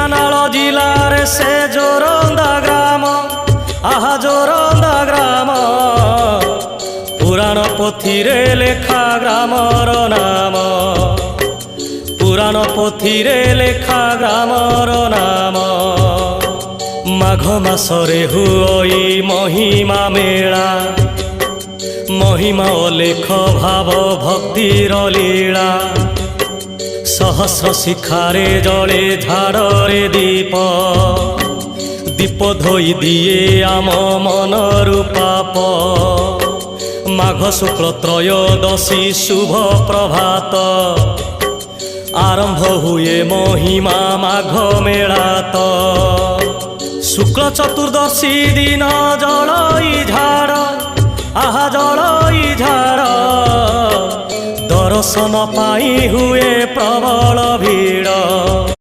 ଢେଙ୍କାନାଳ ଜିଲ୍ଲାରେ ସେ ଜୋରନ୍ଦା ଗ୍ରାମ, ଆହା ଜୋରନ୍ଦା ଗ୍ରାମ। ପୁରାଣ ପୋଥିରେ ଲେଖା ଗ୍ରାମର ନାମ, ପୁରାଣ ପୋଥିରେ ଲେଖା ଗ୍ରାମର ନାମ। ମାଘ ମାସରେ ହୁଅଇ ମହିମା ମେଳା, ମହିମା ଅଲେଖ ଭାବ ଭକ୍ତିର ଲୀଳା। सहस्र शिखारे जले झाड़े दीप, दीप धोई दिए आम मनरु पाप। माघ शुक्ल त्रयोदशी शुभ प्रभात, आरंभ हुए महिमा माघ मेलात। शुक्ल चतुर्दशी दिन जलई झाड़, आहा जलई झाड़। दर्शन पाई हुए प्रबल भीड़।